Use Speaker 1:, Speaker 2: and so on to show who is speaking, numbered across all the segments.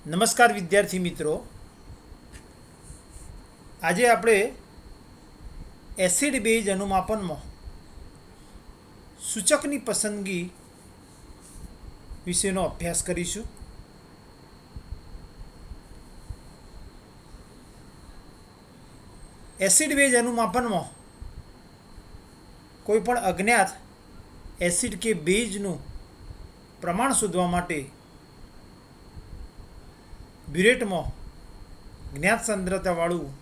Speaker 1: નમસ્કાર વિદ્યાર્થી મિત્રો, આજે આપણે એસિડ બેઝ અનુમાપનમાં સૂચકની પસંદગી વિશેનો અભ્યાસ કરીશું. એસિડ બેઝ અનુમાપનમાં કોઈપણ અજ્ઞાત એસિડ કે બેઝનું પ્રમાણ શોધવા માટે બ્યુરેટમાં જ્ઞાત સાંદ્રતાવાળું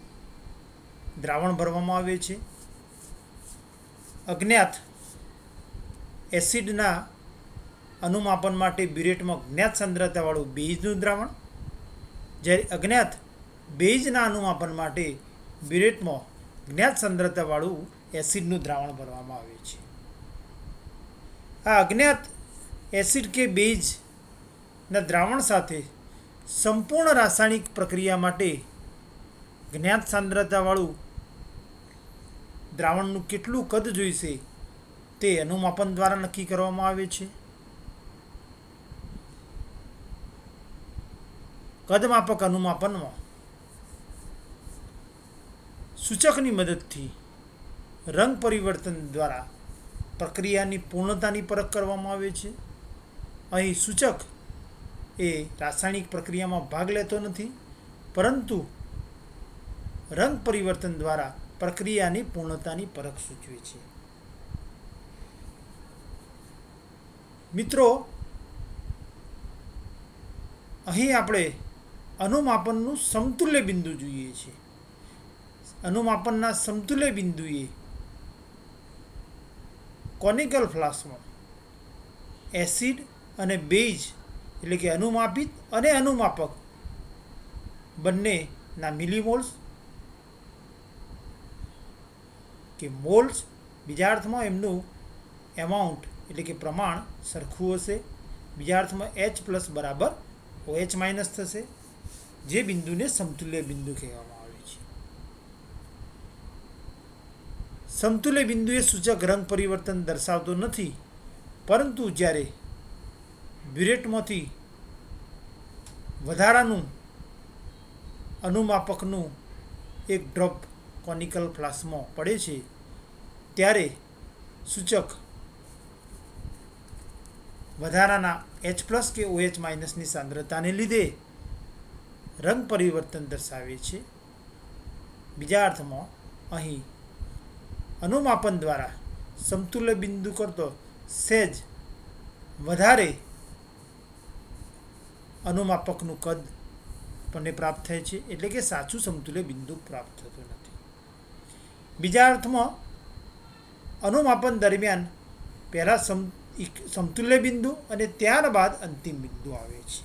Speaker 1: દ્રાવણ ભરવામાં આવે છે. અજ્ઞાત એસિડના અનુમાપન માટે બ્યુરેટમાં જ્ઞાત સાંદ્રતાવાળું બેઝનું દ્રાવણ, જ્યારે અજ્ઞાત બેઝના અનુમાપન માટે બ્યુરેટમાં જ્ઞાત સાંદ્રતાવાળું એસિડનું દ્રાવણ ભરવામાં આવે છે. આ અજ્ઞાત એસિડ કે બેઝના દ્રાવણ સાથે સંપૂર્ણ રાસાયણિક પ્રક્રિયા માટે જ્ઞાત સાંદ્રતાવાળું દ્રાવણનું કેટલું કદ જોઈશે તે અનુમાપન દ્વારા નક્કી કરવામાં આવે છે. કદમાપક અનુમાપનમાં સૂચકની મદદથી રંગ પરિવર્તન દ્વારા પ્રક્રિયાની પૂર્ણતાની પરખ કરવામાં આવે છે. અહીં સૂચક એ રાસાયણિક પ્રક્રિયામાં ભાગ લેતો નથી, પરંતુ રંગ પરિવર્તન દ્વારા પ્રક્રિયાની પૂર્ણતાની પરખ સૂચવે છે. મિત્રો, અહીં આપણે અનુમાપનનું સમતુલ્ય બિંદુ જોઈએ છીએ. અનુમાપનના સમતુલ્ય બિંદુએ કોનિકલ ફ્લાસ્કમાં એસિડ અને બેઝ એટલે કે અનુમાપિત અને અનુમાપક બંનેના મિલીમોલ્સ કે મોલ્સ, બીજા અર્થમાં એમનું એમાઉન્ટ એટલે કે પ્રમાણ સરખું હશે. બીજા અર્થમાં H+ બરાબર OH- થશે, જે બિંદુને સમતુલ્ય બિંદુ કહેવામાં આવે છે. સમતુલ્ય બિંદુએ સૂચક રંગ પરિવર્તન દર્શાવતો નથી, પરંતુ જ્યારે બ્યુરેટમાંથી વધારાનું અનુમાપકનું એક ડ્રોપ કોનિકલ ફ્લાસ્કમાં પડે છે, ત્યારે સૂચક વધારાના H+ કે OH- સાંદ્રતાને લીધે રંગ પરિવર્તન દર્શાવે છે. બીજા અર્થમાં અહીં અનુમાપન દ્વારા સમતુલ્ય બિંદુ કરતો સહેજ વધારે અનુમાપકનું કદ આપણને પ્રાપ્ત થાય છે, એટલે કે સાચું સમતુલ્ય બિંદુ પ્રાપ્ત થતું નથી. બીજા અર્થમાં અનુમાપન દરમિયાન પહેલાં સમતુલ્ય બિંદુ અને ત્યારબાદ અંતિમ બિંદુ આવે છે.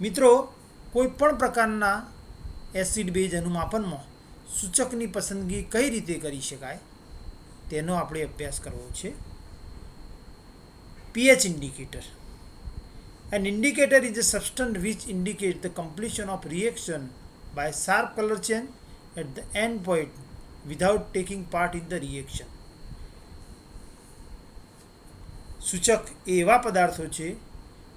Speaker 1: મિત્રો, કોઈ પણ પ્રકારના એસિડ બેઝ અનુમાપનમાં સૂચકની પસંદગી કઈ રીતે કરી શકાય તેનો આપણે અભ્યાસ કરવો છે. pH indicator. An indicator is a substance which indicates the completion of reaction by sharp color change at the end point without taking part in the reaction. સૂચક એ એવા પદાર્થો છે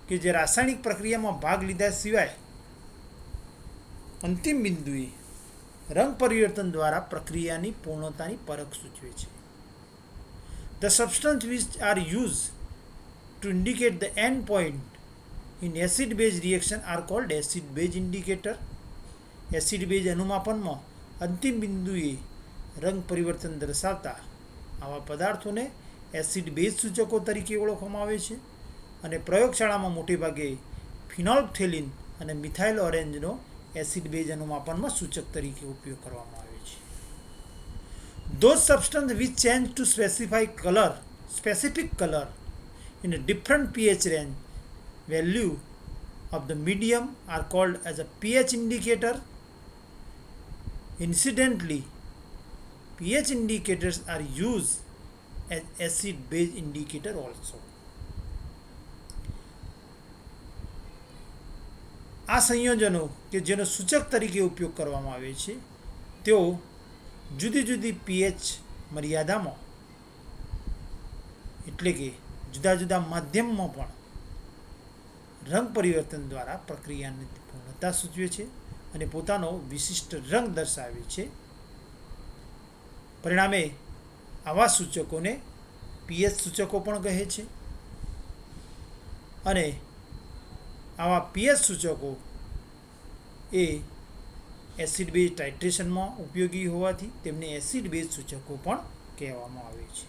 Speaker 1: કે જે રાસાયણિક પ્રક્રિયામાં ભાગ લીધા સિવાય અંતિમ બિંદુએ રંગ પરિવર્તન દ્વારા પ્રક્રિયાની પૂર્ણતાની પરખ સૂચવે છે. The substance which are used to indicate the end point in acid base reaction are called acid base indicator. Acid base અનુમાપનમાં અંતિમ બિંદુએ રંગ પરિવર્તન દર્શાવતા આવા પદાર્થોને એસિડ બેઝ સૂચકો તરીકે ઓળખવામાં આવે છે, અને પ્રયોગશાળામાં મોટેભાગે ફિનોલ્ફથેલિન અને મિથાઇલ ઓરેન્જનો એસિડ બેઝ અનુમાપનમાં સૂચક તરીકે ઉપયોગ કરવામાં આવે છે. Those substances which change to specific color in a different pH range value of the medium are called as a pH indicator. Incidentally, pH indicators are used as acid base indicator also. આ સંયોજનો કે જેનો સૂચક તરીકે ઉપયોગ કરવામાં આવે છે તેઓ જુદી જુદી pH મર્યાદામાં એટલે કે જુદા જુદા માધ્યમમાં પણ રંગ પરિવર્તન દ્વારા પ્રક્રિયાની પૂર્ણતા સૂચવે છે અને પોતાનો વિશિષ્ટ રંગ દર્શાવે છે. પરિણામે આવા સૂચકોને પીએચ સૂચકો પણ કહે છે. અને આવા પીએચ સૂચકો એ એસિડ બેઝ ટાઇટ્રેશનમાં ઉપયોગી હોવાથી તેમને એસિડ બેઝ સૂચકો પણ કહેવામાં આવે છે.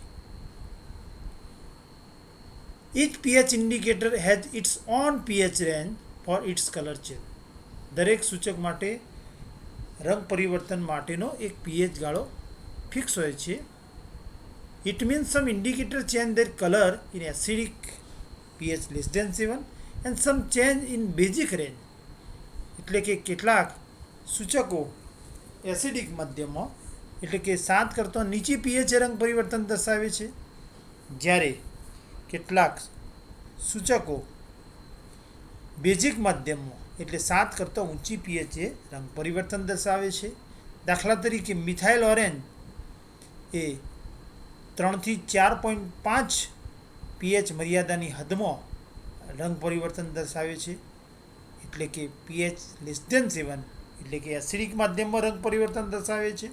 Speaker 1: Each pH indicator has its own pH range for its color change. દરેક સૂચક માટે રંગ પરિવર્તન માટેનો એક પીએચ ગાળો ફિક્સ હોય છે. It means some indicator change their color in acidic pH less than 7 and some change in basic range. એટલે કે કેટલાક સૂચકો એસિડિક માધ્યમમાં એટલે કે 7 કરતાં નીચી પીએચ રંગ પરિવર્તન દર્શાવે છે, જ્યારે કેટલાક સૂચકો બેઝિક માધ્યમમાં એટલે 7 કરતાં ઊંચી પીએચએ રંગ પરિવર્તન દર્શાવે છે. દાખલા તરીકે મિથાઇલ ઓરેન્જ એ 3 થી 4.5 પીએચ મર્યાદાની હદમાં રંગ પરિવર્તન દર્શાવે છે, એટલે કે પીએચ લેસ ધેન 7 એટલે કે એસિડિક માધ્યમમાં રંગ પરિવર્તન દર્શાવે છે.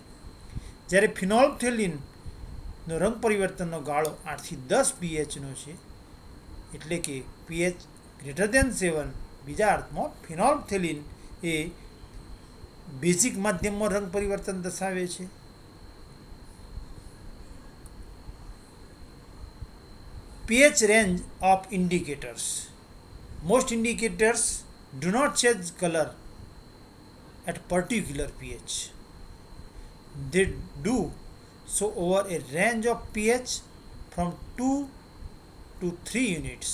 Speaker 1: જ્યારે ફિનોલ્ફથેલિનનો રંગ પરિવર્તનનો ગાળો 8 થી 10 પીએચનો છે, એટલે કે પીએચ ગ્રેટર ધેન 7. બીજા અર્થમાં ફિનોલ્ફથેલિન એ બેઝિક માધ્યમમાં રંગ પરિવર્તન દર્શાવે છે. pH range of indicators. Most indicators do not change color at particular pH. They do so over a range of pH from 2 to 3 units.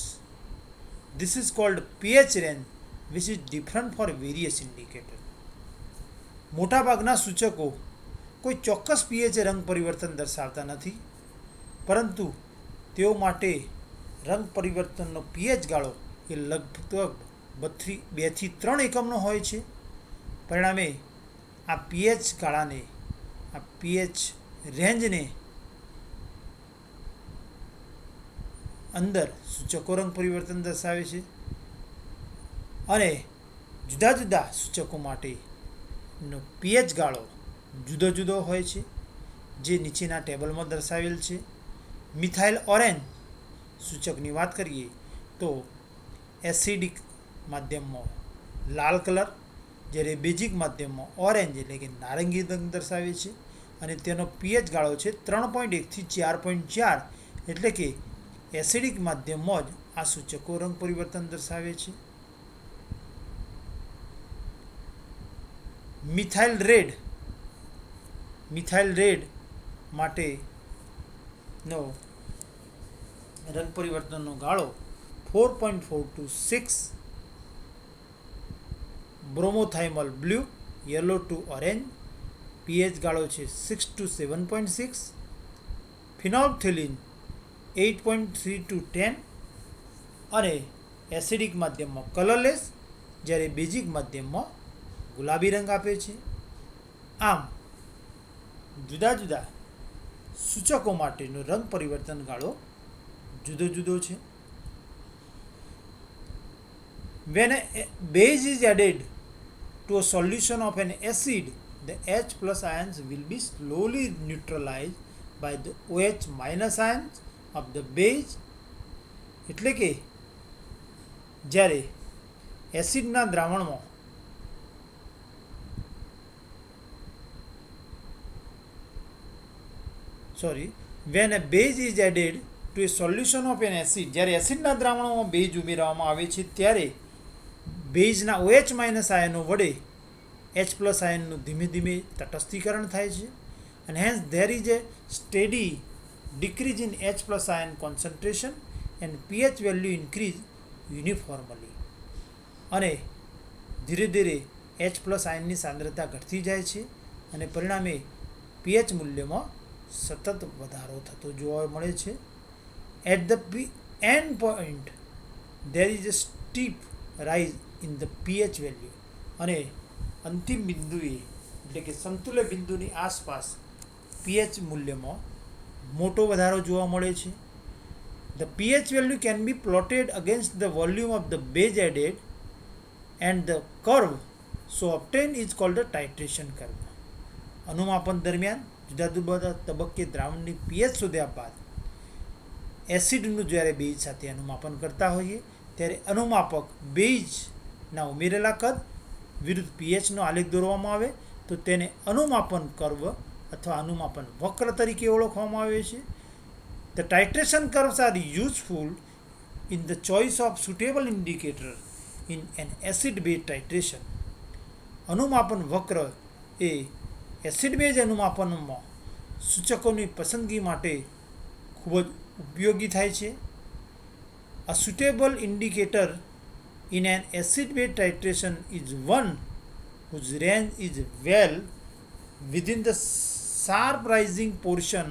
Speaker 1: This is called pH range, which is different for various indicators. મોટાભાગના સૂચકો કોઈ ચોક્કસ pH રંગ પરિવર્તન દર્શાવતા નથી, પરંતુ તેઓ માટે રંગ પરિવર્તનનો પીએચ ગાળો એ લગભગ 2 થી 3 એકમનો હોય છે. પરિણામે આ પીએચ ગાળાને આ પીએચ રેન્જને અંદર સૂચકો રંગ પરિવર્તન દર્શાવે છે. અને જુદા જુદા સૂચકો માટેનો પીએચ ગાળો જુદો જુદો હોય છે, જે નીચેના ટેબલમાં દર્શાવેલ છે. મિથાઇલ ઓરેન્જ સૂચકની વાત કરીએ તો એસિડિક માધ્યમમાં લાલ કલર, જ્યારે બેઝિક માધ્યમમાં ઓરેન્જ એટલે કે નારંગી રંગ દર્શાવે છે, અને તેનો પીએચ ગાળો છે 3.1 થી 4.4, એટલે કે એસિડિક માધ્યમમાં જ આ સૂચકો રંગ પરિવર્તન દર્શાવે છે. મિથાઇલ રેડ માટેનો રંગ પરિવર્તનનો ગાળો 4.4 to 6, bromothymol blue yellow to orange pH ગાળો છે 6 to 7.6, ફિનોલ્ફથેલિન 8.3 to 10, અને એસિડિક માધ્યમમાં કલરલેસ, જ્યારે બેઝિક માધ્યમમાં ગુલાબી રંગ આપે છે. આમ જુદા જુદા સૂચકો માટેનો રંગ પરિવર્તન ગાળો જુદો જુદો છે. When a base is added to a solution of an acid, the H plus ions will be slowly neutralized by the OH minus ions of the base. એટલે કે જ્યારે એસિડના દ્રાવણમાં when a base is added to a solution of an acid, જ્યારે એસિડના દ્રાવણોમાં base ઉમેરવામાં આવે છે ત્યારે બેઝના OH minus આયનો વડે H પ્લસ આયનનું ધીમે ધીમે તટસ્થીકરણ થાય છે, અને hence there is a steady decrease in H plus ion concentration and pH value increase uniformly. અને ધીરે ધીરે H પ્લસ આયનની સાંદ્રતા ઘટતી જાય છે, અને પરિણામે પીએચ મૂલ્યમાં સતત વધારો થતો જોવા મળે છે. At the end point there is a steep rise in the pH value. અને અંતિમ બિંદુએ એટલે કે સમતુલ્ય બિંદુની આસપાસ પીએચ મૂલ્યમાં મોટો વધારો જોવા મળે છે. The pH value can be plotted against the volume of the base added, and the curve so obtained is called the titration curve. અનુમાપન દરમિયાન જુદા જુદા તબક્કે દ્રાવણની પીએચ શોધ્યા બાદ એસિડનું જ્યારે બેઝ સાથે અનુમાપન કરતા હોઈએ ત્યારે અનુમાપક બેઝના ઉમેરેલા કદ વિરુદ્ધ પીએચનો આલેખ દોરવામાં આવે તો તેને અનુમાપન કર્વ અથવા અનુમાપન વક્ર તરીકે ઓળખવામાં આવે છે. The titration curves are useful in the choice of suitable indicator in an acid base titration. અનુમાપન વક્ર એ એસિડ બેઝ અનુમાપનમાં સૂચકોની પસંદગી માટે ખૂબ જ ઉપયોગી થાય છે. A suitable indicator in an acid base titration is one whose range is well within the sharp rising portion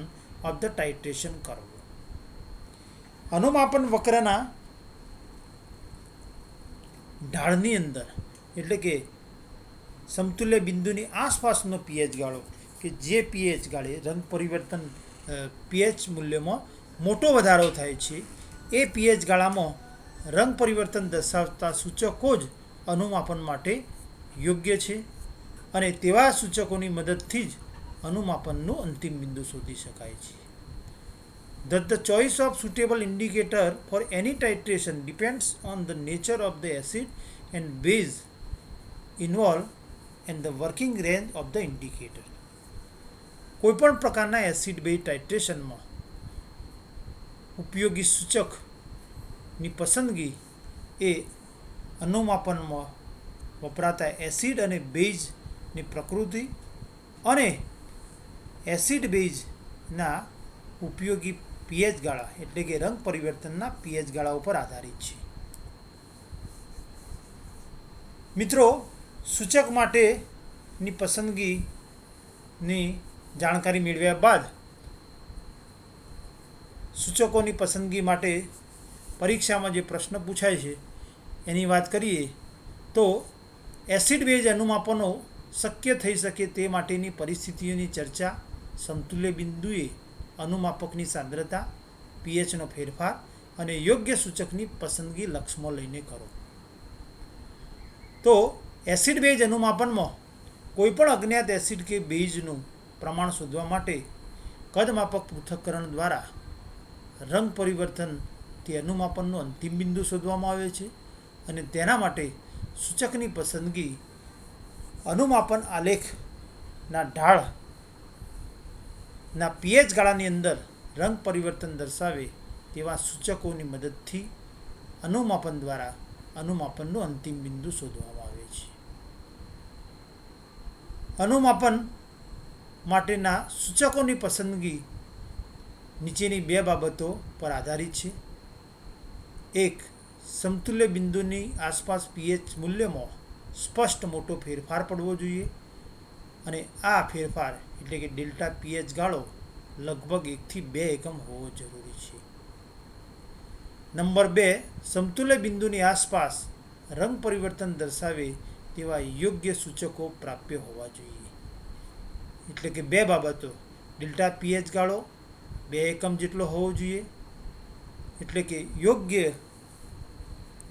Speaker 1: of the titration curve. અનુમાપન વક્રના ઢાળની અંદર એટલે કે સમતુલ્ય બિંદુની આસપાસનો પીએચ ગાળો કે જે પીએચ ગાળે રંગ પરિવર્તન પીએચ મૂલ્યમાં મોટો વધારો થાય છે એ પીએચ ગાળામાં રંગ પરિવર્તન દર્શાવતા સૂચકો જ અનુમાપન માટે યોગ્ય છે અને તેવા સૂચકોની મદદથી જ અનુમાપનનું અંતિમ બિંદુ શોધી શકાય છે. Thus, the choice of suitable indicator for any titration depends on the nature of the acid and base involved and the working range of the indicator. કોઈપણ પ્રકારના એસિડ બેઝ ટાઇટ્રેશનમાં ઉપયોગી સૂચકની પસંદગી એ અનુમાપનમાં વપરાતા એસિડ અને બેઝની પ્રકૃતિ અને એસિડ બેઝના ઉપયોગી પીએચ ગાળા એટલે કે રંગ પરિવર્તનના પીએચ ગાળા ઉપર આધારિત છે. મિત્રો, સૂચક માટેની પસંદગીની જાણકારી મેળવ્યા બાદ સૂચકોની પસંદગી માટે પરીક્ષામાં જે પ્રશ્ન પૂછાય છે એની વાત કરીએ તો એસિડ બેઝ અનુમાપનો શક્ય થઈ શકે તે માટેની પરિસ્થિતિઓની ચર્ચા સમતુલ્ય બિંદુએ અનુમાપકની સાંદ્રતા, પીએચનો ફેરફાર અને યોગ્ય સૂચકની પસંદગી લક્ષમાં લઈને કરો. તો એસિડ બેઝ અનુમાપનમાં કોઈપણ અજ્ઞાત એસિડ કે બેઝનું પ્રમાણ શોધવા માટે કદમાપક પૃથક્કરણ દ્વારા રંગ પરિવર્તનથી અનુમાપનનું અંતિમ બિંદુ શોધવામાં આવે છે અને તેના માટે સૂચકની પસંદગી અનુમાપન આલેખના ઢાળના પીએચ ગાળાની અંદર રંગ પરિવર્તન દર્શાવે તેવા સૂચકોની મદદથી અનુમાપન દ્વારા અનુમાપનનું અંતિમ બિંદુ શોધવામાં આવે છે. અનુમાપન માટેના સૂચકોની પસંદગી નીચેની બે બાબતો પર આધારિત છે. એક, સમતુલ્ય બિંદુની આસપાસ પીએચ મૂલ્યમાં સ્પષ્ટ મોટો ફેરફાર પડવો જોઈએ અને આ ફેરફાર એટલે કે ડેલ્ટા પીએચ ગાળો લગભગ 1 થી 2 એકમ હોવો જરૂરી છે. નંબર 2, સમતુલ્ય બિંદુની આસપાસ રંગ પરિવર્તન દર્શાવે તેવા યોગ્ય સૂચકો પ્રાપ્ય હોવા જોઈએ. એટલે કે બે બાબતો, ડેલ્ટા પીએચ ગાળો 2 એકમ જેટલો હોવો જોઈએ એટલે કે યોગ્ય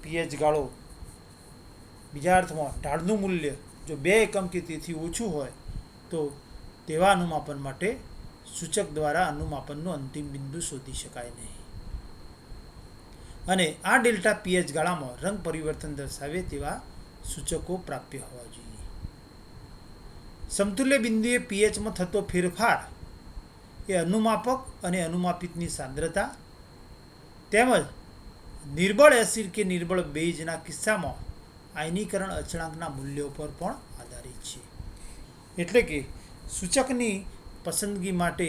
Speaker 1: પીએચ ગાળો, બીજા અર્થમાં ઢાળનું મૂલ્ય જો 2 એકમ કે તેથી ઓછું હોય તો તેવા અનુમાપન માટે સૂચક દ્વારા અનુમાપનનું અંતિમ બિંદુ શોધી શકાય નહીં અને આ ડેલ્ટા પીએચ ગાળામાં રંગ પરિવર્તન દર્શાવે તેવા સૂચકો પ્રાપ્ય હોવા જોઈએ. સમતુલ્ય બિંદુએ પીએચમાં થતો ફેરફાર એ અનુમાપક અને અનુમાપિતની સાંદ્રતા તેમજ નિર્બળ એસિડ કે નિર્બળ બેઝના કિસ્સામાં આયનીકરણ અચળાંકના મૂલ્યો પર પણ આધારિત છે. એટલે કે સૂચકની પસંદગી માટે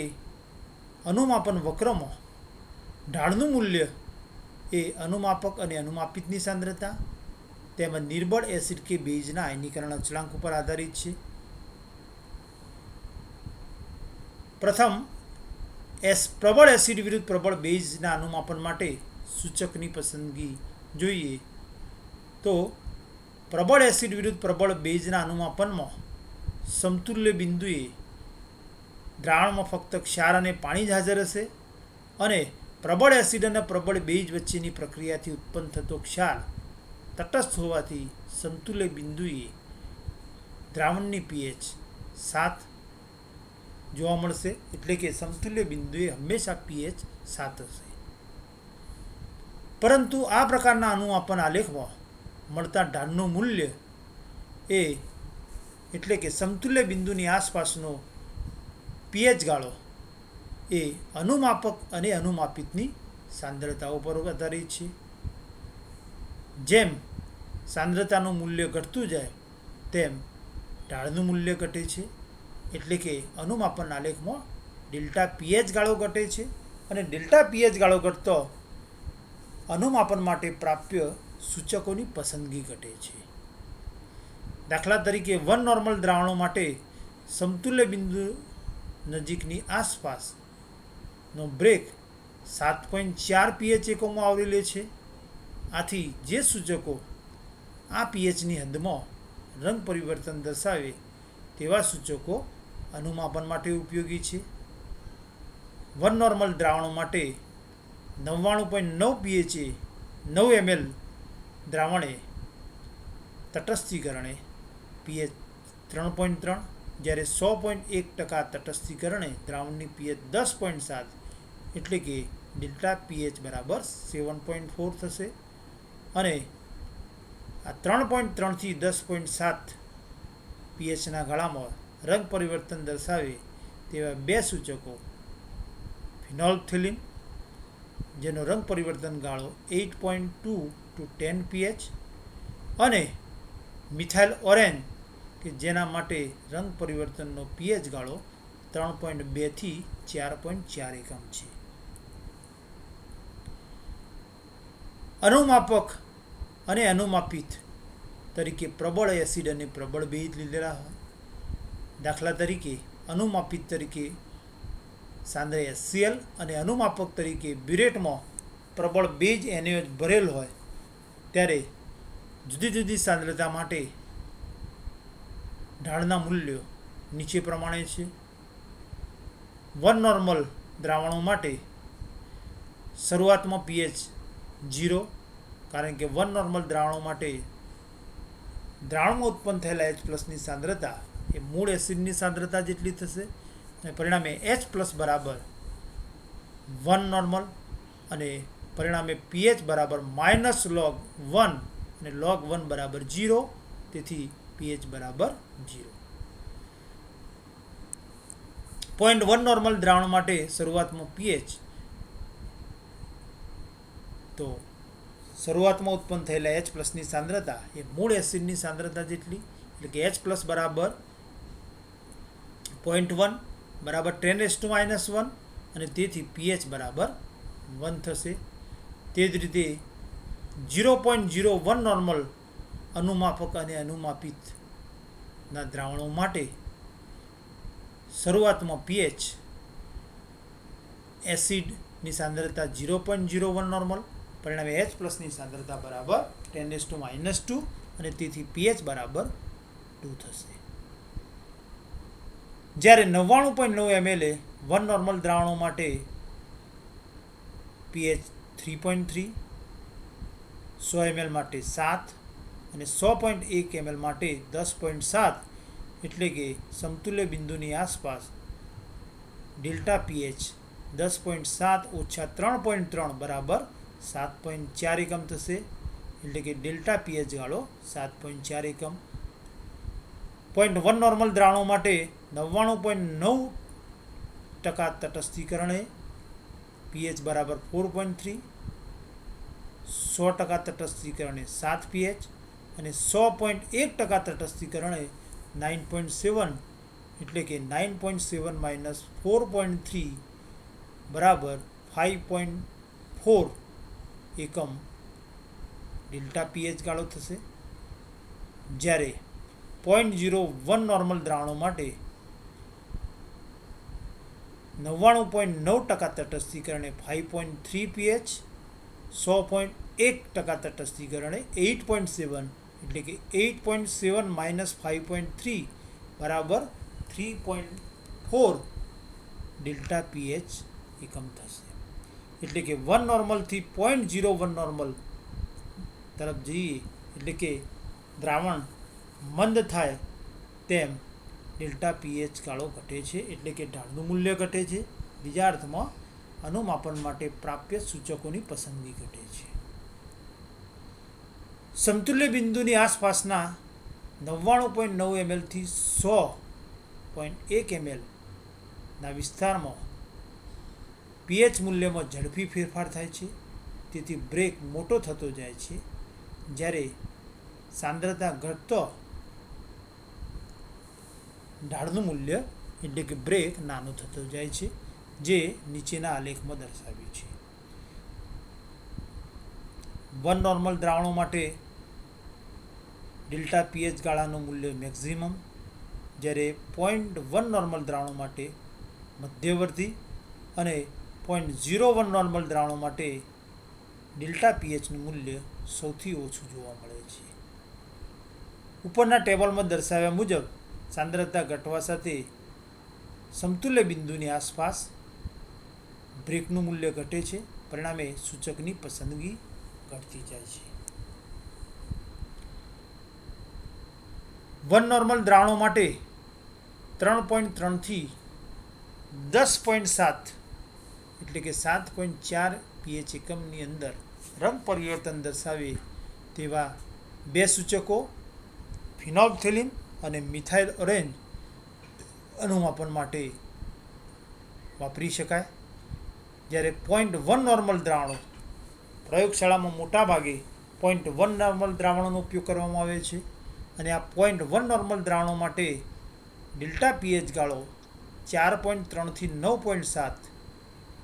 Speaker 1: અનુમાપન વક્રમાં ઢાળનું મૂલ્ય એ અનુમાપક અને અનુમાપિતની સાંદ્રતા તેમજ નિર્બળ એસિડ કે બેઝના આયનીકરણ અચળાંક ઉપર આધારિત છે. પ્રથમ, પ્રબળ એસિડ વિરુદ્ધ પ્રબળ બેઝના અનુમાપન માટે સૂચકની પસંદગી જોઈએ તો પ્રબળ એસિડ વિરુદ્ધ પ્રબળ બેઝના અનુમાપનમાં સમતુલ્ય બિંદુએ દ્રાવણમાં ફક્ત ક્ષાર અને પાણી જ હાજર હશે અને પ્રબળ એસિડ અને પ્રબળ બેઝ વચ્ચેની પ્રક્રિયાથી ઉત્પન્ન થતો ક્ષાર તટસ્થ હોવાથી સમતુલ્ય બિંદુએ દ્રાવણની પીએચ 7 જોવા મળશે, એટલે કે સમતુલ્ય બિંદુએ હંમેશા પીએચ 7 હશે. પરંતુ આ પ્રકારના અનુમાપન આલેખમાં મળતા ઢાળનું મૂલ્ય એટલે કે સમતુલ્ય બિંદુની આસપાસનો પીએચ ગાળો એ અનુમાપક અને અનુમાપિતની સાંદ્રતાઓ પર આધારિત છે. જેમ સાંદ્રતાનું મૂલ્ય ઘટતું જાય તેમ ઢાળનું મૂલ્ય ઘટે છે, એટલે કે અનુમાપન આલેખમાં ડેલ્ટા પીએચ ગાળો ઘટે છે અને ડેલ્ટા પીએચ ગાળો ઘટતો અનુમાપન માટે પ્રાપ્ય સૂચકોની પસંદગી ઘટે છે. દાખલા તરીકે વન નોર્મલ દ્રાવણો માટે સમતુલ્ય બિંદુ નજીકની આસપાસનો બ્રેક 7.4 પીએચ એકમો આવરી લે છે. આથી જે સૂચકો આ પીએચની હદમાં રંગ પરિવર્તન દર્શાવે તેવા સૂચકો અનુમાપન માટે ઉપયોગી છે. વન નોર્મલ દ્રાવણો માટે 99.9 પીએચએ 9 ml દ્રાવણે તટસ્થીકરણે પીએચ 3.3, જ્યારે 100.1% તટસ્થીકરણે દ્રાવણની પીએચ 10.7, એટલે કે ડેલ્ટા પીએચ બરાબર 7.4 થશે. અને આ 3.3 થી 10.7 પીએચના ગાળામાં રંગ પરિવર્તન દર્શાવે તેવા બે સૂચકો ફિનોલ્ફથેલિન, જેનો રંગ પરિવર્તન ગાળો 8.2 to 10 પીએચ, અને મિથાઇલ ઓરેન્જ, કે જેના માટે રંગ પરિવર્તનનો પીએચ ગાળો 3.2 થી 4.4 એકમ છે. અનુમાપક અને અનુમાપિત તરીકે પ્રબળ એસિડ અને પ્રબળ બેઝ લીધેલા હોય. દાખલા તરીકે અનુમાપિત તરીકે સાંદ્ર HCl અને અનુમાપક તરીકે બ્યુરેટમાં પ્રબળ બેઝ NaOH ભરેલ હોય, ત્યારે જુદી જુદી સાંદ્રતા માટે ઢાળના મૂલ્યો નીચે પ્રમાણે છે. વન નોર્મલ દ્રાવણો માટે શરૂઆતમાં પીએચ 0, કારણ કે વન નોર્મલ દ્રાવણો માટે દ્રાવણમાં ઉત્પન્ન થયેલા H+ની સાંદ્રતા એ મૂળ એસિડની સાંદ્રતા જેટલી થશે, અને પરિણામે H+ બરાબર 1 નોર્મલ, અને પરિણામે pH બરાબર -log1 અને log1 બરાબર 0, તેથી pH બરાબર 0. પોઈન્ટ 1 નોર્મલ દ્રાવણ માટે શરૂઆતમાં pH તો શરૂઆતમાં ઉત્પન્ન થયેલા H+ની સાંદ્રતા એ મૂળ એસિડની સાંદ્રતા જેટલી, એટલે કે H+ બરાબર 0.1 બરાબર 10⁻⁻1, અને તેથી pH બરાબર 1 થશે. તે જ રીતે 0.01 નોર્મલ અનુમાપક અને અનુમાપિતના દ્રાવણો માટે શરૂઆતમાં pH એસિડની સાંદ્રતા 0.01 નોર્મલ, પરિણામે H+ની સાંદ્રતા બરાબર 10⁻², અને તેથી pH બરાબર 2 થશે. જ્યારે 99.9 ml એ વન નોર્મલ દ્રાવણો માટે pH 3.3, 100 ml માટે 7 અને 100.1 ml માટે 10.7, એટલે કે સમતુલ્ય બિંદુની આસપાસ ડેલ્ટા પીએચ 10.7 ઓછા 3.3 બરાબર 7.4 એકમ થશે, એટલે કે ડેલ્ટા પીએચ ગાળો 7.4 એકમ. પોઈન્ટ 1 નોર્મલ દ્રાવણો માટે 99.9% તટસ્થીકરણે પીએચ બરાબર 4.3, 100% તટસ્થીકરણે 7 પીએચ, અને 100.1% તટસ્થીકરણે 9.7, એટલે કે 9.7 - 4.3 બરાબર 5.4 એકમ ડેલ્ટા પીએચ ગાળો થશે. જ્યારે 0.01 નોર્મલ દ્રાવણો માટે 99.9% તટસ્થીકરણે 5.3 પીએચ, 100.1% તટસ્થીકરણે 8.7, એટલે કે 8.7 - 5.3 બરાબર 3.4 ડેલ્ટા પીએચ એકમ થશે. એટલે કે 1 નોર્મલથી 0.01 નોર્મલ તરફ જઈએ એટલે કે દ્રાવણ મંદ થાય તેમ ડેલ્ટા પીએચ ગાળો ઘટે છે, એટલે કે ઢાળનું મૂલ્ય ઘટે છે. બીજા અર્થમાં અનુમાપન માટે પ્રાપ્ય સૂચકોની પસંદગી ઘટે છે. સમતુલ્ય બિંદુની આસપાસના 99.9 ml થી 100.1 ml ના વિસ્તારમાં પીએચ મૂલ્યમાં ઝડપી ફેરફાર થાય છે. તેથી બ્રેક મોટો થતો જાય છે, જ્યારે સાંદ્રતા ઘટતો ઢાળનું મૂલ્ય એટલે કે બ્રેક નાનો થતો જાય છે, જે નીચેના આલેખમાં દર્શાવ્યું છે. 1 નોર્મલ દ્રાવણો માટે ડેલ્ટા પીએચ ગાળાનું મૂલ્ય મેક્સિમમ, જ્યારે 0.1 નોર્મલ દ્રાવણો માટે મધ્યવર્તી અને 0.01 નોર્મલ દ્રાવણો માટે ડેલ્ટા પીએચનું મૂલ્ય સૌથી ઓછું જોવા મળે છે. ઉપરના ટેબલમાં દર્શાવ્યા મુજબ સાંદ્રતા ઘટવા સાથે સમતુલ્ય બિંદુની આસપાસ બ્રેકનું મૂલ્ય ઘટે છે, પરિણામે સૂચકની પસંદગી ઘટતી જાય છે. 1 નોર્મલ દ્રાવણો માટે 3.3 થી 10.7 એટલે કે 7.4 પીએચ એકમની અંદર રંગ પરિવર્તન દર્શાવે તેવા બે સૂચકો ફિનોલ્ફથેલિન અને મિથાઇલ ઓરેન્જ અનુમાપન માટે વાપરી શકાય. જ્યારે 0.1 નોર્મલ દ્રાવણો પ્રયોગશાળામાં મોટાભાગે 0.1 નોર્મલ દ્રાવણોનો ઉપયોગ કરવામાં આવે છે, અને આ 0.1 નોર્મલ દ્રાવણો માટે ડેલ્ટા પીએચ ગાળો 4.3 થી 9.7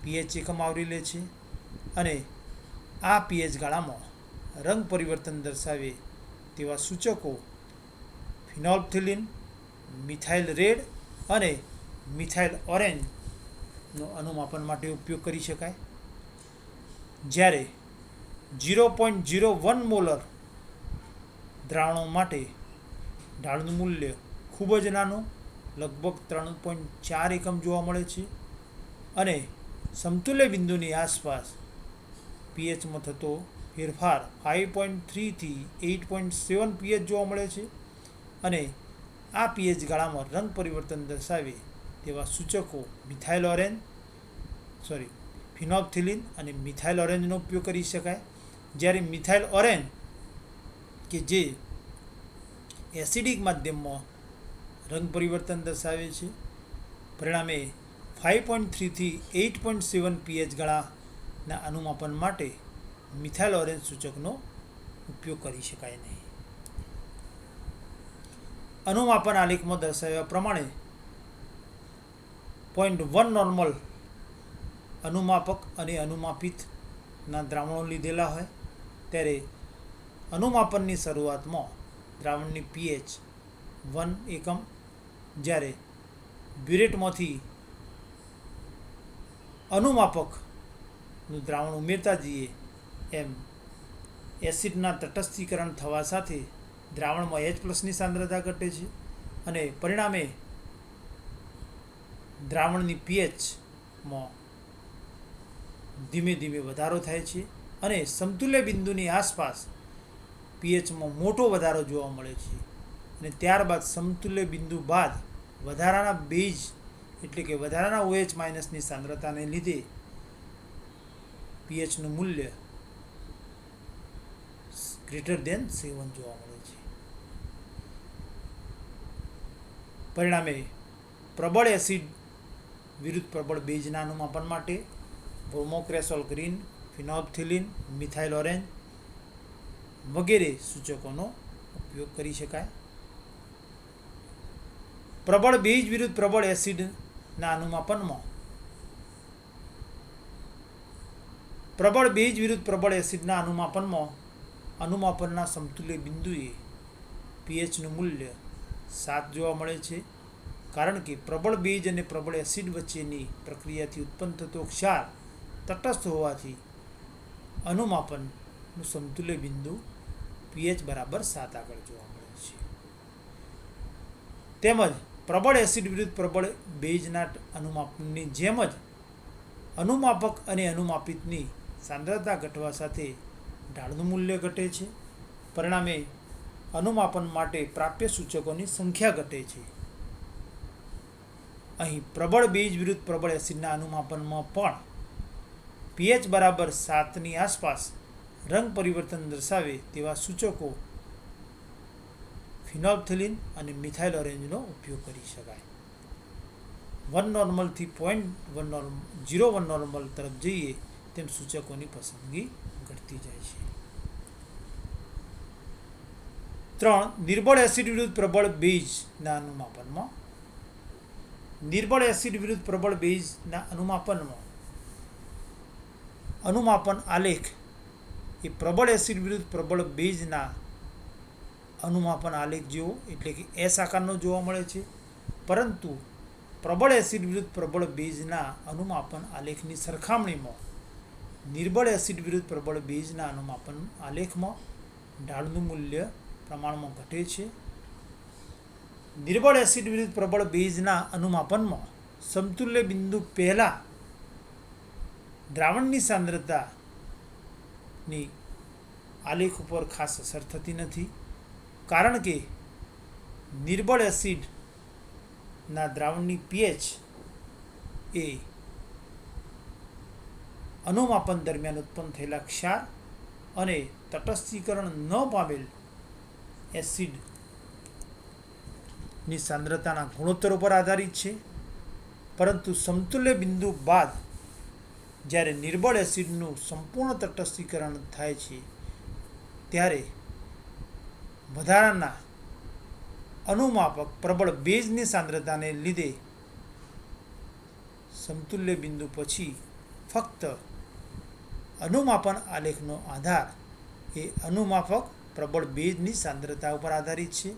Speaker 1: પીએચ એકમ આવરી લે છે. અને આ પીએચ ગાળામાં રંગ પરિવર્તન દર્શાવે તેવા સૂચકો ફિનોલ્ફથેલિન, મિથાઇલ રેડ અને મિથાઇલ ઓરેન્જનો અનુમાપન માટે ઉપયોગ કરી શકાય. જ્યારે 0.01 મોલર દ્રાવણો માટે ઢાળનું મૂલ્ય ખૂબ જ નાનું, લગભગ 3.4 એકમ જોવા મળે છે, અને સમતુલ્ય બિંદુની આસપાસ પીએચમાં થતો ફેરફાર 5.3 થી 8.7 પીએચ જોવા મળે છે. અને આ પીએચ ગાળામાં રંગ પરિવર્તન દર્શાવે તેવા સૂચકો ફિનોલ્ફથેલિન અને મિથાઇલ ઓરેન્જનો ઉપયોગ કરી શકાય. જ્યારે મિથાઇલ ઓરેન્જ કે જે એસિડિક માધ્યમમાં રંગ પરિવર્તન દર્શાવે છે, પરિણામે 5.3 થી 8.7 પીએચ ગાળાના અનુમાપન માટે મિથાઇલ ઓરેન્જ સૂચકનો ઉપયોગ કરી શકાય નહીં. અનુમાપન આલેખમાં દર્શાવ્યા પ્રમાણે 0.1 નોર્મલ અનુમાપક અને અનુમાપિતના દ્રાવણો લીધેલા હોય ત્યારે અનુમાપનની શરૂઆતમાં દ્રાવણની પીએચ 1 એકમ, જ્યારે બ્યુરેટમાંથી અનુમાપકનું દ્રાવણ ઉમેરતા જઈએ એમ એસિડના તટસ્થીકરણ થવા સાથે દ્રાવણમાં H+ની સાંદ્રતા ઘટે છે, અને પરિણામે દ્રાવણની પીએચમાં ધીમે ધીમે વધારો થાય છે, અને સમતુલ્ય બિંદુની આસપાસ પીએચમાં મોટો વધારો જોવા મળે છે. અને ત્યારબાદ સમતુલ્ય બિંદુ બાદ વધારાના બેઝ એટલે કે વધારાના OH- સાંદ્રતાને લીધે પીએચનું મૂલ્ય >7 જોવા મળે છે. પરિણામે પ્રબળ એસિડ વિરુદ્ધ પ્રબળ બેઝના અનુમાપન માટે બ્રોમોક્રેસોલ ગ્રીન, ફિનોલ્ફથેલિન, મિથાઇલ ઓરેન્જ વગેરે સૂચકોનો ઉપયોગ કરી શકાય. પ્રબળ બેઝ વિરુદ્ધ પ્રબળ એસિડના અનુમાપનમાં અનુમાપનના સમતુલ્ય બિંદુએ પીએચનું મૂલ્ય 7 જોવા મળે છે, કારણ કે પ્રબળ બેઝ અને પ્રબળ એસિડ વચ્ચેની પ્રક્રિયાથી ઉત્પન્ન થતો ક્ષાર તટસ્થ હોવાથી અનુમાપનનું સમતુલ્ય બિંદુ pH બરાબર 7 આગળ જોવા મળે છે. તેમજ પ્રબળ એસિડ વિરુદ્ધ પ્રબળ બેઝના અનુમાપનની જેમ જ અનુમાપક અને અનુમાપિતની સાંદ્રતા ઘટવા સાથે ઢાળનું મૂલ્ય ઘટે છે. પરિણામે અનુમાપન માટે પ્રાપ્ય સૂચકોની સંખ્યા ઘટે છે. અહીં પ્રબળ બેઝ વિરુદ્ધ પ્રબળ એસિડના અનુમાપનમાં પણ pH બરાબર 7ની આસપાસ રંગ પરિવર્તન દર્શાવે તેવા સૂચકો ફિનોલ્ફથેલિન અને મિથાઇલ ઓરેન્જનો ઉપયોગ કરી શકાય. 1 નોર્મલથી 0.1 નોર્મલ તરફ જઈએ તેમ સૂચકોની પસંદગી ઘટતી જાય છે. 3. નિર્બળ એસિડ વિરુદ્ધ પ્રબળ બેઝના અનુમાપનમાં નિર્બળ એસિડ વિરુદ્ધ પ્રબળ બેઝના અનુમાપન આલેખ એ પ્રબળ એસિડ વિરુદ્ધ પ્રબળ બેઝના અનુમાપન આલેખ જેવો એટલે કે એસ આકારનો જોવા મળે છે. પરંતુ પ્રબળ એસિડ વિરુદ્ધ પ્રબળ બેઝના અનુમાપન આલેખની સરખામણીમાં નિર્બળ એસિડ વિરુદ્ધ પ્રબળ બેઝના અનુમાપન આલેખમાં ઢાળનું મૂલ્ય પ્રમાણમાં ઘટે છે. નિર્બળ એસિડ વિરુદ્ધ પ્રબળ બેઝના અનુમાપનમાં સમતુલ્ય બિંદુ પહેલાં દ્રાવણની સાંદ્રતાની આલેખ ઉપર ખાસ અસર થતી નથી, કારણ કે નિર્બળ એસિડના દ્રાવણની pH એ અનુમાપન દરમિયાન ઉત્પન્ન થયેલા ક્ષાર અને તટસ્થીકરણ ન પામેલ એસિડની સાંદ્રતાના ગુણોત્તર પર આધારિત છે. પરંતુ સમતુલ્ય બિંદુ બાદ જ્યારે નિર્બળ એસિડનું સંપૂર્ણ તટસ્થીકરણ થાય છે ત્યારે વધારાના અનુમાપક પ્રબળ બેઝની સાંદ્રતાને લીધે સમતુલ્ય બિંદુ પછી ફક્ત અનુમાપન આલેખનો આધાર એ અનુમાપક પ્રબળ બેઝની સાંદ્રતા ઉપર આધારિત છે.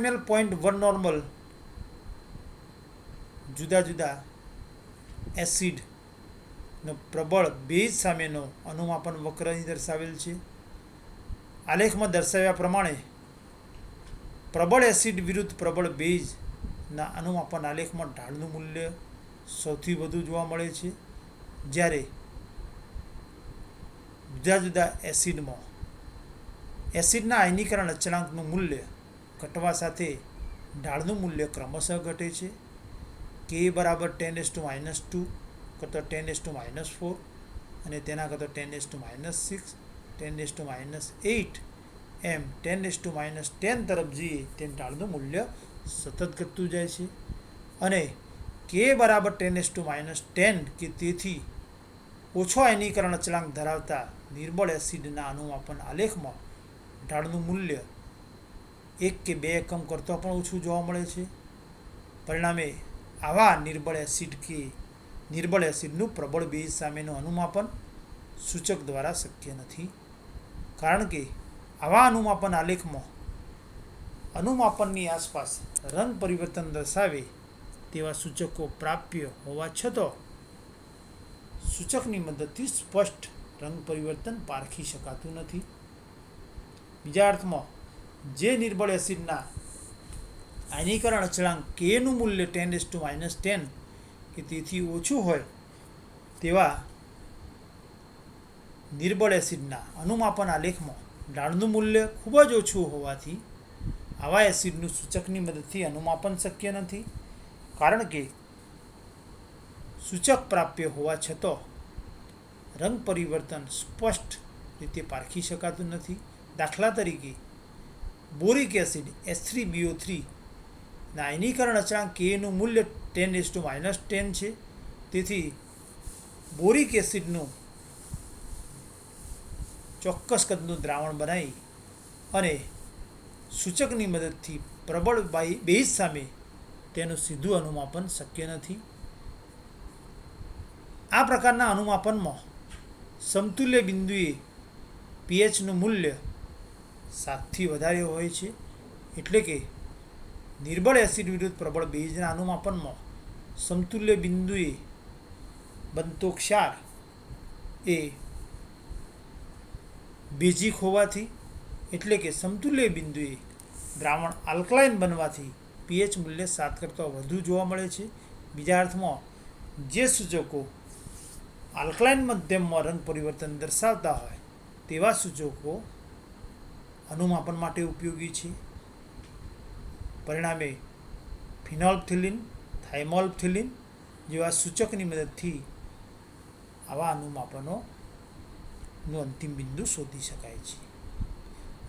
Speaker 1: ml 0.1 નોર્મલ જુદા જુદા એસિડનો પ્રબળ બેઝ સામેનો અનુમાપન વક્ર અહીં દર્શાવેલ છે. આલેખમાં દર્શાવ્યા પ્રમાણે પ્રબળ એસિડ વિરુદ્ધ પ્રબળ બેઝના અનુમાપન આલેખમાં ઢાળનું મૂલ્ય સૌથી વધુ જોવા મળે છે, જ્યારે જુદા જુદા એસિડના આયનીકરણ અચળાંકનું મૂલ્ય ઘટવા સાથે ઢાળનું મૂલ્ય ક્રમશઃ ઘટે છે. K બરાબર 10⁻², કરતાં 10⁻4 અને તેના કરતાં 10⁻6, 10⁻8 એમ 10⁻10 તરફ જઈએ તેમ ઢાળનું મૂલ્ય સતત ઘટતું જાય છે. અને K બરાબર 10⁻10 કે તેથી ઓછો આયનીકરણ અચળાંક ધરાવતા નિર્બળ એસિડના અનુમાપન આલેખમાં ઢાળનું મૂલ્ય 1 કે 2 એકમ કરતાં પણ ઓછું જોવા મળે છે. પરિણામે આવા નિર્બળ એસિડનું પ્રબળ બેઝ સામેનું અનુમાપન સૂચક દ્વારા શક્ય નથી, કારણ કે આવા અનુમાપન આલેખમાં અનુમાપનની આસપાસ રંગ પરિવર્તન દર્શાવે તેવા સૂચકો પ્રાપ્ય હોવા છતાં સૂચકની મદદથી સ્પષ્ટ રંગ પરિવર્તન પારખી શકાતું નથી. બીજા અર્થમાં જે નિર્બળ એસિડના આયનીકરણ અચળાંક Kનું મૂલ્ય 10⁻10 કે તેથી ઓછું હોય તેવા નિર્બળ એસિડના અનુમાપન આલેખમાં ઢાળનું મૂલ્ય ખૂબ જ ઓછું હોવાથી આવા એસિડનું સૂચકની મદદથી અનુમાપન શક્ય નથી, કારણ કે સૂચક પ્રાપ્ય હોવા છતાં રંગ પરિવર્તન સ્પષ્ટ રીતે પારખી શકાતું નથી. દાખલા તરીકે બોરિક એસિડ H3BO3 ના આયનીકરણ અચળાંક Kનું મૂલ્ય 10⁻10 છે. તેથી બોરિક એસિડનું ચોક્કસ કદનું દ્રાવણ બનાવી અને સૂચકની મદદથી પ્રબળ બેઝ સામે તેનું સીધું અનુમાપન શક્ય નથી. આ પ્રકારના અનુમાપનમાં સમતુલ્ય બિંદુએ pHનું મૂલ્ય 7થી વધારે હોય છે, એટલે કે નિર્બળ એસિડ વિરુદ્ધ પ્રબળ બેઝના અનુમાપનમાં સમતુલ્ય બિંદુએ બનતો ક્ષાર એ બેઝિક હોવાથી, એટલે કે સમતુલ્ય બિંદુએ દ્રાવણ આલ્કલાઇન બનવાથી પીએચ મૂલ્ય 7 કરતાં વધુ જોવા મળે છે. બીજા અર્થમાં, જે સૂચકો આલ્કલાઇન મધ્યમમાં રંગ પરિવર્તન દર્શાવતા હોય તેવા સૂચકો અનુમાપન માટે ઉપયોગી છે. પરિણામે ફિનોલ્ફથેલિન, થાઇમોલ્ફથેલિન જેવા સૂચકની મદદથી આવા અનુમાપનોનું અંતિમ બિંદુ શોધી શકાય છે.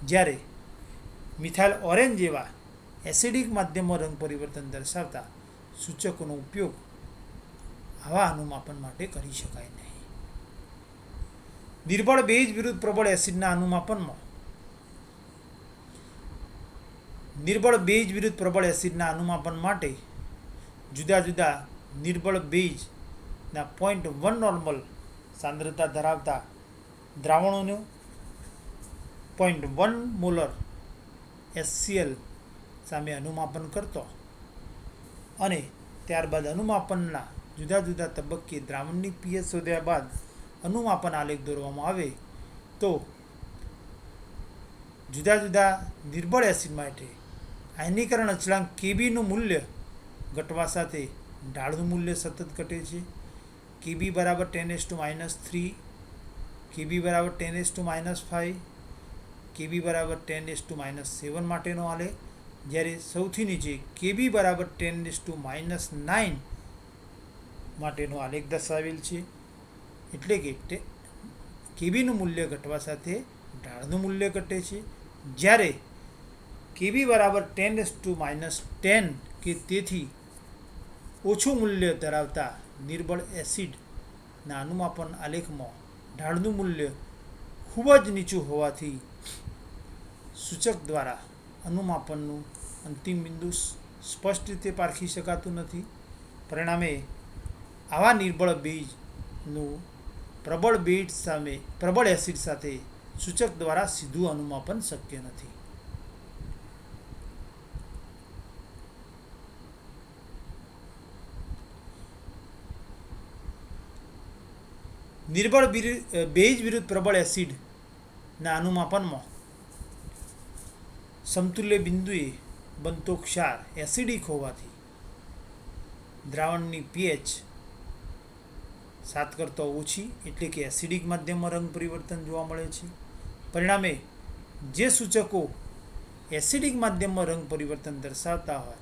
Speaker 1: જ્યારે મિથાઇલ ઓરેન્જ જેવા એસિડિક માધ્યમમાં રંગ પરિવર્તન દર્શાવતા સૂચકોનો ઉપયોગ આવા અનુમાપન માટે કરી શકાય નહીં. નિર્બળ બેઝ વિરુદ્ધ પ્રબળ એસિડના અનુમાપનમાં નિર્બળ બેઝ વિરુદ્ધ પ્રબળ એસિડના અનુમાપન માટે જુદા જુદા નિર્બળ બેઝના 0.1 નોર્મલ સાંદ્રતા ધરાવતા દ્રાવણોનું 0.1 મોલર HCl સામે અનુમાપન કરતો અને ત્યારબાદ અનુમાપનના જુદા જુદા તબક્કે દ્રાવણની પીએચ શોધ્યા બાદ અનુમાપન આલેખ દોરવામાં આવે તો જુદા જુદા નિર્બળ એસિડ માટે આયનીકરણ અચળાંક Kbનું મૂલ્ય ઘટવા સાથે ઢાળનું મૂલ્ય સતત ઘટે છે. Kb બરાબર 10⁻³ Kb બરાબર 10⁻5 Kb બરાબર 10⁻7 માટેનો આલેખ, જ્યારે સૌથી નીચે Kb બરાબર 10⁻9 માટેનો આલેખ દર્શાવેલ છે. એટલે કે Kbનું મૂલ્ય ઘટવા સાથે ઢાળનું મૂલ્ય ઘટે છે. જ્યારે Kb બરાબર 10⁻10 કે તેથી ઓછું મૂલ્ય ધરાવતા નિર્બળ એસિડના અનુમાપન આલેખમાં ઢાળનું મૂલ્ય ખૂબ જ નીચું હોવાથી સૂચક દ્વારા અનુમાપનનું અંતિમ બિંદુ સ્પષ્ટ રીતે પારખી શકાતું નથી. પરિણામે આવા નિર્બળ બેઝનું પ્રબળ એસિડ સાથે સૂચક દ્વારા સીધું અનુમાપન શક્ય નથી. નિર્બળ બેઝ વિરુદ્ધ પ્રબળ એસિડના અનુમાપનમાં સમતુલ્ય બિંદુએ બનતો ક્ષાર એસિડિક હોવાથી દ્રાવણની પીએચ 7 કરતાં ઓછી એટલે કે એસિડિક માધ્યમમાં રંગ પરિવર્તન જોવા મળે છે. પરિણામે જે સૂચકો એસિડિક માધ્યમમાં રંગ પરિવર્તન દર્શાવતા હોય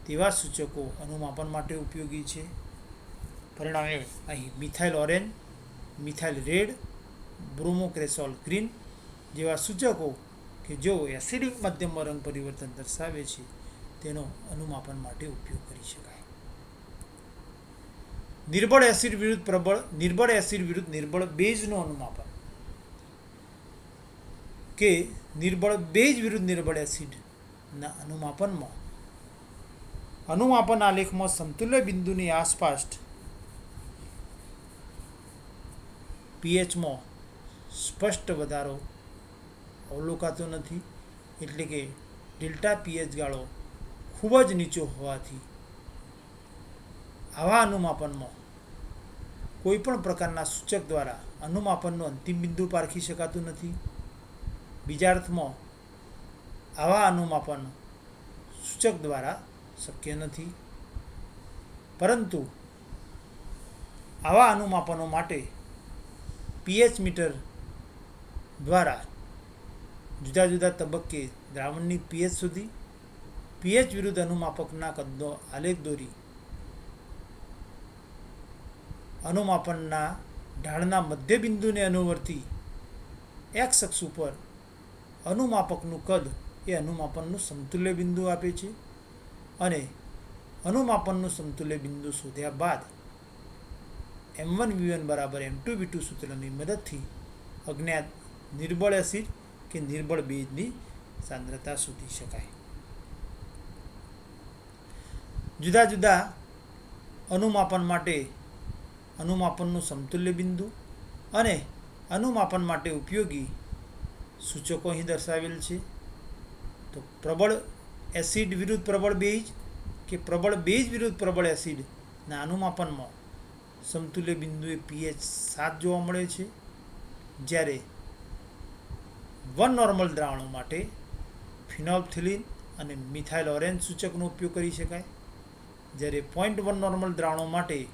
Speaker 1: તેવા સૂચકો અનુમાપન માટે ઉપયોગી છે. પરિણામે અહીં methyl orange, methyl red, bromocresol green જેવા સૂચકો કે જેઓ એસિડિક માધ્યમમાં રંગ પરિવર્તન દર્શાવે છે તેનો અનુમાપન માટે ઉપયોગ કરી શકાય. નિર્બળ એસિડ વિરુદ્ધ નિર્બળ બેઝનું અનુમાપન કે નિર્બળ બેઝ વિરુદ્ધ નિર્બળ એસિડના અનુમાપનમાં અનુમાપન આલેખમાં સમતુલ્ય બિંદુની આસપાસ પીએચમાં સ્પષ્ટ વધારો અવલોકાતો નથી. એટલે કે ડેલ્ટા પીએચ ગાળો ખૂબ જ નીચો હોવાથી આવા અનુમાપનમાં કોઈપણ પ્રકારના સૂચક દ્વારા અનુમાપનનું અંતિમ બિંદુ પારખી શકાતું નથી. બીજા અર્થમાં આવા અનુમાપન સૂચક દ્વારા શક્ય નથી. પરંતુ આવા અનુમાપનો માટે પીએચ મીટર દ્વારા જુદા જુદા તબક્કે દ્રાવણની પીએચ સુધી પીએચ વિરુદ્ધ અનુમાપકના કદનો આલેખ દોરી અનુમાપનના ઢાળના મધ્ય બિંદુને અનુવર્તી એક્સ અક્ષ ઉપર અનુમાપકનું કદ એ અનુમાપનનું સમતુલ્ય બિંદુ આપે છે અને અનુમાપનનું સમતુલ્ય બિંદુ શોધ્યા બાદ M1V1 બરાબર M2V2 સૂત્રની મદદથી અજ્ઞાત નિર્બળ એસિડ કે નિર્બળ બેઝની સાંદ્રતા શોધી શકાય. જુદા જુદા અનુમાપન માટે અનુમાપનનું સમતુલ્ય બિંદુ અને અનુમાપન માટે ઉપયોગી સૂચકો અહીં દર્શાવેલ છે. તો પ્રબળ એસિડ વિરુદ્ધ પ્રબળ બેઝ કે પ્રબળ બેઝ વિરુદ્ધ પ્રબળ એસિડના અનુમાપનમાં સમતુલ્ય બિંદુએ પીએચ 7 જોવા મળે છે, જ્યારે વન નોર્મલ દ્રાવણો માટે ફિનોલ્ફથેલિન અને મિથાઇલ ઓરેન્જ સૂચકનો ઉપયોગ કરી શકાય. જ્યારે 0.1 નોર્મલ દ્રાવણો માટે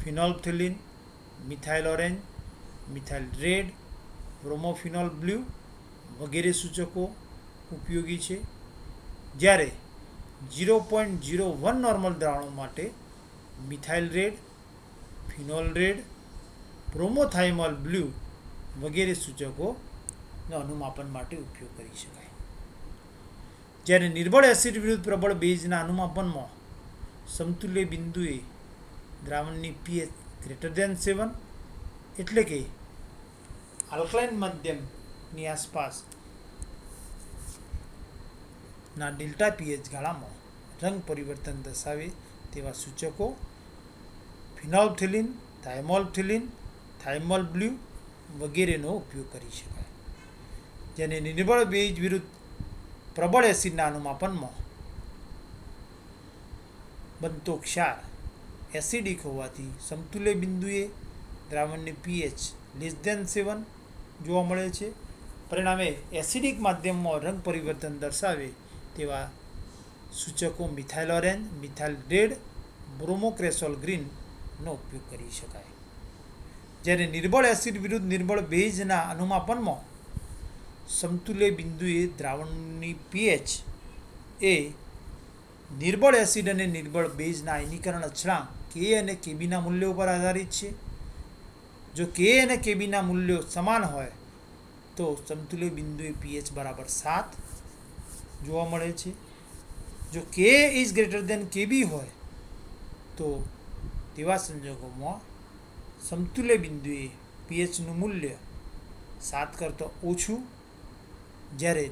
Speaker 1: phenolphthalein, methyl orange, methyl red, bromophenol blue વગેરે સૂચકો ઉપયોગી છે. જ્યારે 0.01 નોર્મલ દ્રાવણો માટે methyl red, phenol red, bromothymol blue વગેરે સૂચકોનો અનુમાપન માટે ઉપયોગ કરી શકાય. જ્યારે નિર્બળ એસિડ વિરુદ્ધ પ્રબળ બેઝના અનુમાપનમાં સમતુલ્ય બિંદુએ દ્રાવણની pH >7 એટલે કે આલ્કલાઇન માધ્યમની આસપાસના ડેલ્ટા pH ગાળામાં રંગ પરિવર્તન દર્શાવે તેવા સૂચકો ફિનોલ્ફથેલિન, થાઇમોલ્ફથેલિન, થાઇમોલ બ્લુ વગેરેનો ઉપયોગ કરી શકાય. જેને નિર્બળ બેઝ વિરુદ્ધ પ્રબળ એસિડના અનુમાપનમાં બનતો ક્ષાર એસિડિક હોવાથી સમતુલ્ય બિંદુએ દ્રાવણની pH <7 જોવા મળે છે. પરિણામે એસિડિક માધ્યમમાં રંગ પરિવર્તન દર્શાવે તેવા સૂચકો મિથાઇલ ઓરેન્જ, મિથાઇલ રેડ, બ્રોમોક્રેસોલ ગ્રીનનો ઉપયોગ કરી શકાય. જ્યારે નિર્બળ એસિડ વિરુદ્ધ નિર્બળ બેઝના અનુમાપનમાં સમતુલ્ય બિંદુએ દ્રાવણની pH એ નિર્બળ એસિડ અને નિર્બળ બેઝના આયનીકરણ અચળાંક Ka અને Kbના મૂલ્યો પર આધારિત છે. જો Ka અને Kbના મૂલ્યો સમાન હોય તો સમતુલ્ય બિંદુએ pH બરાબર 7 જોવા મળે છે. જો Ka > Kb હોય તો તેવા સંજોગોમાં સમતુલ્ય બિંદુએ pHનું મૂલ્ય 7 કરતાં ઓછું, જ્યારે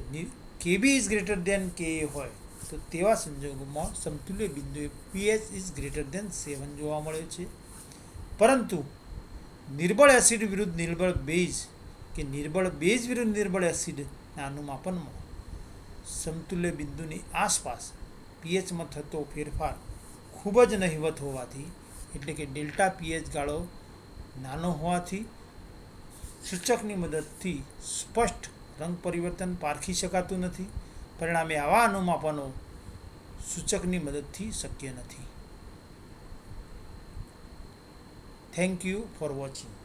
Speaker 1: Kb > Ka હોય તો તેવા સંજોગોમાં સમતુલ્ય બિંદુએ pH <7 જોવા મળે છે. પરંતુ નિર્બળ એસિડ વિરુદ્ધ નિર્બળ બેઝ કે નિર્બળ બેઝ વિરુદ્ધ નિર્બળ એસિડના અનુમાપનમાં સમતુલ્ય બિંદુની આસપાસ pHમાં થતો ફેરફાર ખૂબ જ નહિવત હોવાથી, એટલે કે ડેલ્ટા pH ગાળો નાનો હોવાથી સૂચકની મદદથી સ્પષ્ટ રંગ પરિવર્તન પારખી શકાતું નથી. પરિણામે આવા અનુમાપનો સૂચકની મદદથી શક્ય નથી. Thank you for watching.